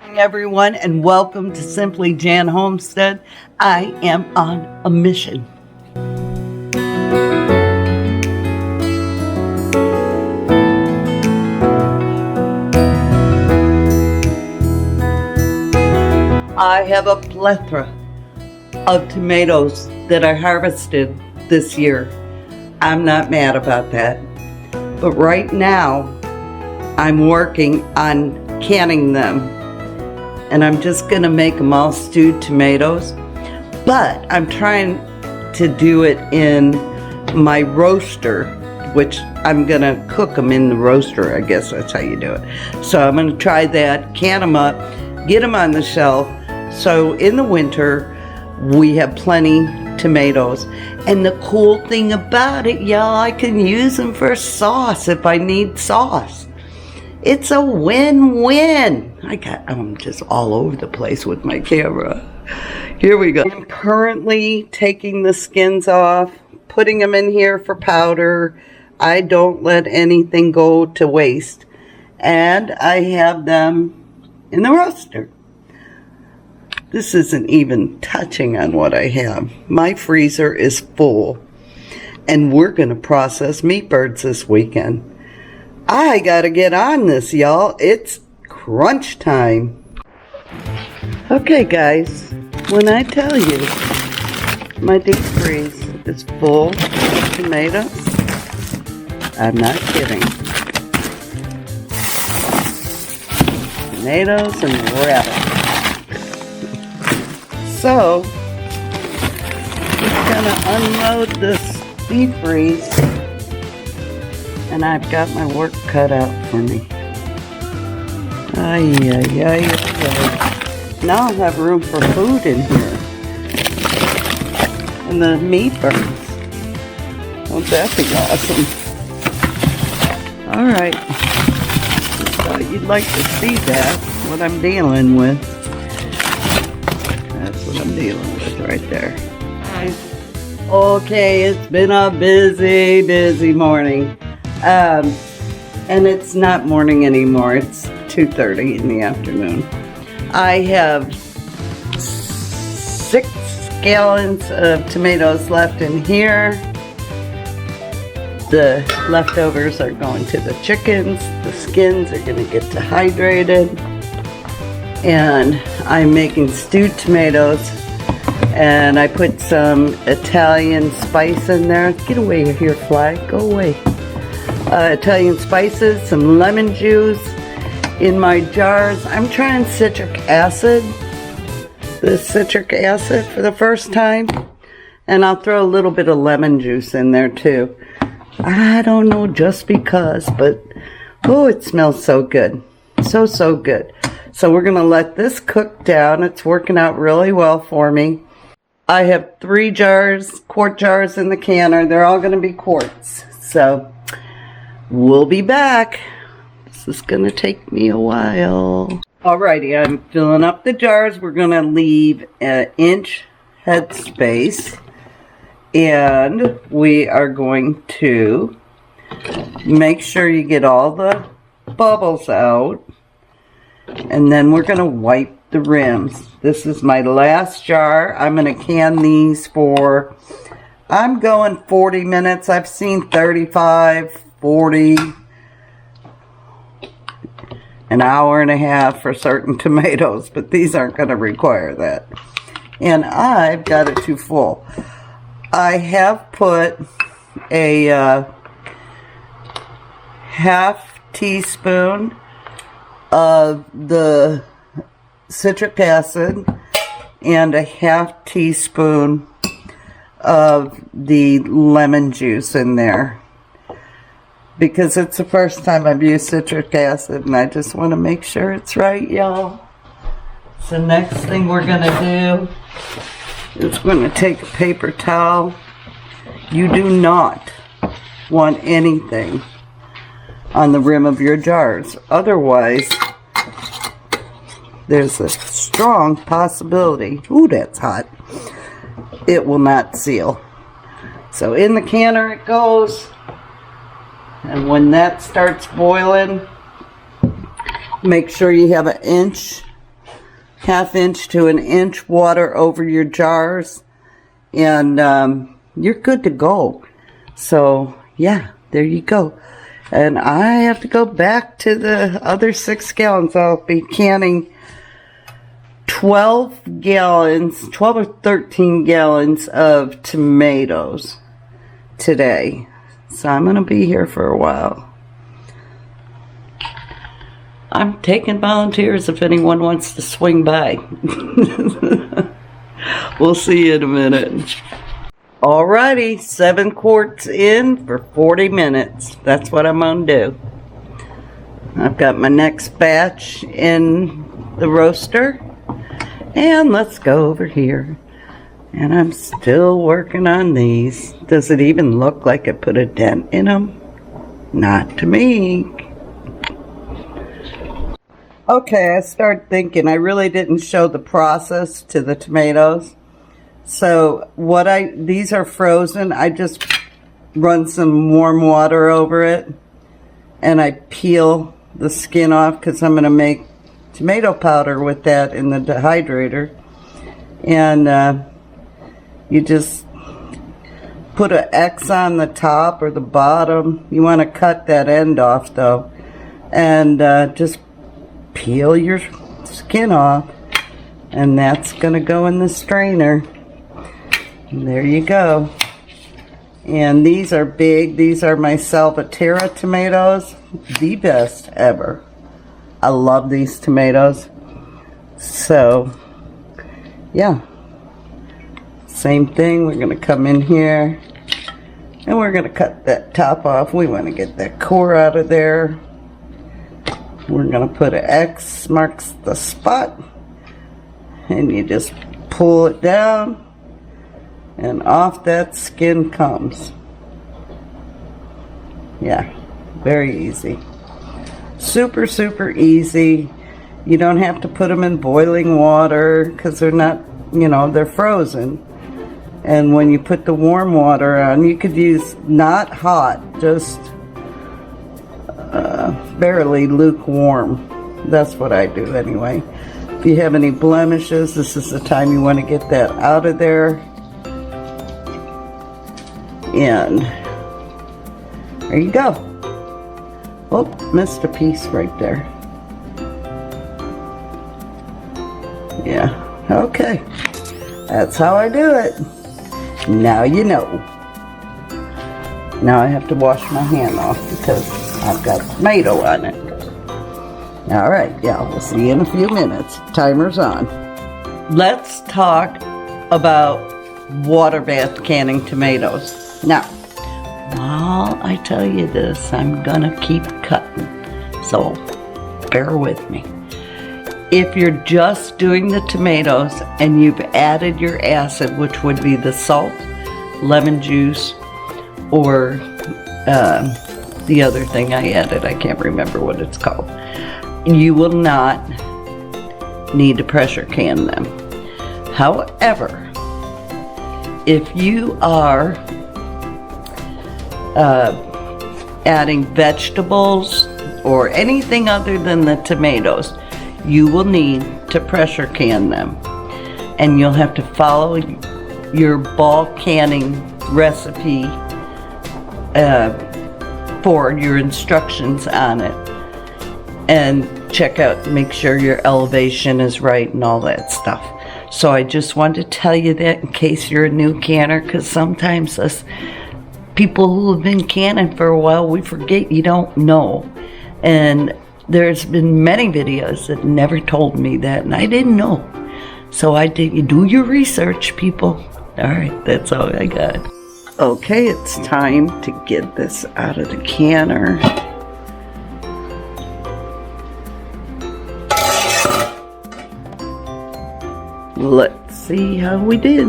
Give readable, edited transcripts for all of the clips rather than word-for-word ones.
Morning, everyone, and welcome to Simply Jan Homestead. I am on a mission. I have a plethora of tomatoes that I harvested this year. I'm not mad about that. But right now, I'm working on canning them. And I'm just gonna make them all stewed tomatoes. But I'm trying to do it in my roaster, which I'm gonna cook them in the roaster. I guess that's how you do it. So I'm gonna try that, can them up, get them on the shelf. So in the winter, we have plenty tomatoes. And the cool thing about it, y'all, I can use them for sauce if I need sauce. It's a win-win. I'm just all over the place with my camera. Here we go. I'm currently taking the skins off, putting them in here for powder. I don't let anything go to waste. And I have them in the roaster. This isn't even touching on what I have. My freezer is full. And we're going to process meat birds this weekend. I gotta get on this, y'all. It's crunch time. Okay, guys. When I tell you my deep freeze is full of tomatoes, I'm not kidding. Tomatoes and rabbit. So, just gonna unload this deep freeze. And I've got my work cut out for me. Ay. Now I'll have room for food in here. And the meat burns. Won't that be awesome? Alright. Just thought you'd like to see that, what I'm dealing with. That's what I'm dealing with right there. Okay, it's been a busy morning. And it's not morning anymore. It's 2:30 in the afternoon. I have 6 gallons of tomatoes left in here. The leftovers are going to the chickens. The skins are going to get dehydrated. And I'm making stewed tomatoes. And I put some Italian spice in there. Get away here, fly. Go away. Italian spices, some lemon juice in my jars. I'm trying citric acid, the citric acid for the first time, and I'll throw a little bit of lemon juice in there too. I don't know, just because, but oh, it smells so good. So good. So we're gonna let this cook down. It's working out really well for me. I have 3 jars, quart jars in the canner. They're all gonna be quarts. So we'll be back. This is gonna take me a while. Alrighty, I'm filling up the jars. We're gonna leave an inch head space. And we are going to make sure you get all the bubbles out. And then we're gonna wipe the rims. This is my last jar. I'm gonna can these for, I'm going 40 minutes. I've seen 35, 40, an hour and a half for certain tomatoes, but these aren't going to require that. And I've got it too full. I have put a half teaspoon of the citric acid and a half teaspoon of the lemon juice in there, because it's the first time I've used citric acid and I just want to make sure it's right, y'all. So next thing we're going to do is we're going to take a paper towel. You do not want anything on the rim of your jars. Otherwise, there's a strong possibility, ooh, that's hot, it will not seal. So in the canner it goes. And when that starts boiling, make sure you have an inch 1/2 inch to 1 inch water over your jars, and you're good to go. So yeah, there you go. And I have to go back to the other 6 gallons. I'll be canning 12 or 13 gallons of tomatoes today. So I'm going to be here for a while. I'm taking volunteers if anyone wants to swing by. We'll see you in a minute. Alrighty, 7 quarts in for 40 minutes. That's what I'm going to do. I've got my next batch in the roaster. And let's go over here. And I'm still working on these. Does it even look like I put a dent in them? Not to me. Okay, I started thinking I really didn't show the process to the tomatoes. So these are frozen. I just run some warm water over it and I peel the skin off because I'm going to make tomato powder with that in the dehydrator. And you just put an X on the top or the bottom. You want to cut that end off though. And just peel your skin off, and that's going to go in the strainer. And there you go. And these are big. These are my Salvatierra tomatoes. The best ever. I love these tomatoes. So, yeah. Same thing. We're going to come in here, and we're going to cut that top off. We want to get that core out of there. We're going to put an X marks the spot, and you just pull it down and off that skin comes. Yeah, very easy. Super, super easy. You don't have to put them in boiling water because they're not, they're frozen. And when you put the warm water on, you could use not hot, just barely lukewarm. That's what I do anyway. If you have any blemishes, this is the time you want to get that out of there. And there you go. Oh, missed a piece right there. Yeah, okay. That's how I do it. Now you know. Now I have to wash my hand off because I've got tomato on it. Alright, yeah, we'll see you in a few minutes. Timer's on. Let's talk about water bath canning tomatoes. Now, while I tell you this, I'm gonna keep cutting, so bear with me. If you're just doing the tomatoes and you've added your acid, which would be the salt, lemon juice, or the other thing I added, I can't remember what it's called, you will not need to pressure can them. However, if you are adding vegetables or anything other than the tomatoes, you will need to pressure can them. And you'll have to follow your bulk canning recipe for your instructions on it. And check out, make sure your elevation is right and all that stuff. So I just wanted to tell you that in case you're a new canner, because sometimes us people who have been canning for a while, we forget you don't know. And there's been many videos that never told me that, and I didn't know. So I did. You do your research, people. All right, that's all I got. Okay, it's time to get this out of the canner. Let's see how we did.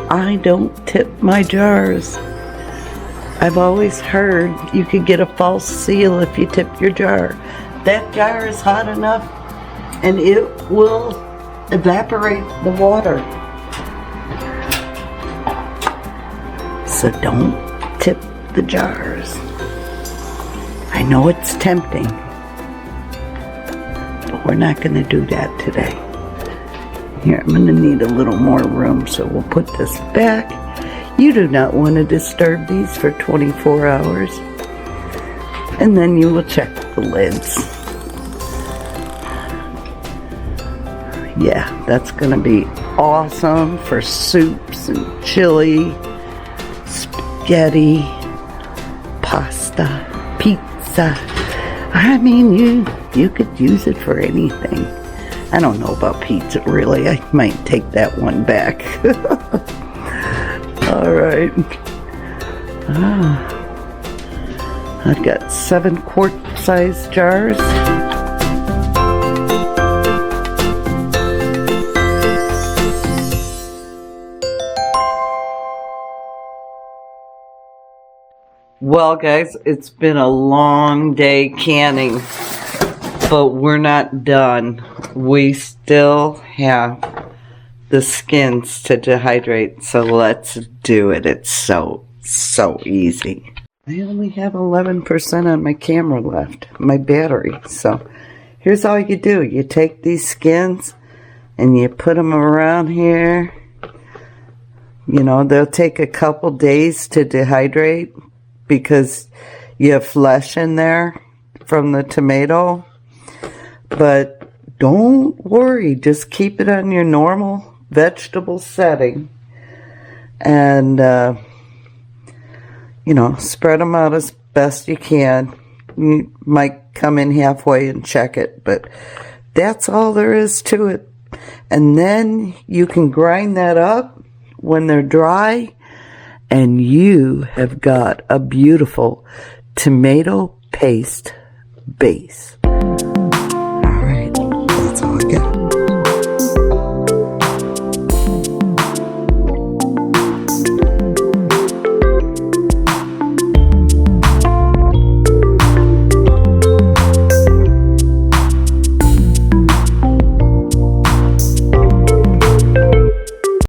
I don't tip my jars. I've always heard you could get a false seal if you tip your jar. That jar is hot enough and it will evaporate the water. So don't tip the jars. I know it's tempting, but we're not going to do that today. Here, I'm going to need a little more room, so we'll put this back. You do not want to disturb these for 24 hours. And then you will check the lids. Yeah, that's going to be awesome for soups and chili, spaghetti, pasta, pizza. I mean, you could use it for anything. I don't know about pizza, really. I might take that one back. All right. I've got 7 quart-sized jars. Well, guys, it's been a long day canning, but we're not done. We still have the skins to dehydrate, so let's do it. It's so easy. I only have 11% on my camera left, my battery. So here's all you do. You take these skins and you put them around here. You know, they'll take a couple days to dehydrate because you have flesh in there from the tomato. But don't worry, just keep it on your normal vegetable setting. And, you know, spread them out as best you can. You might come in halfway and check it, but that's all there is to it. And then you can grind that up when they're dry, and you have got a beautiful tomato paste base.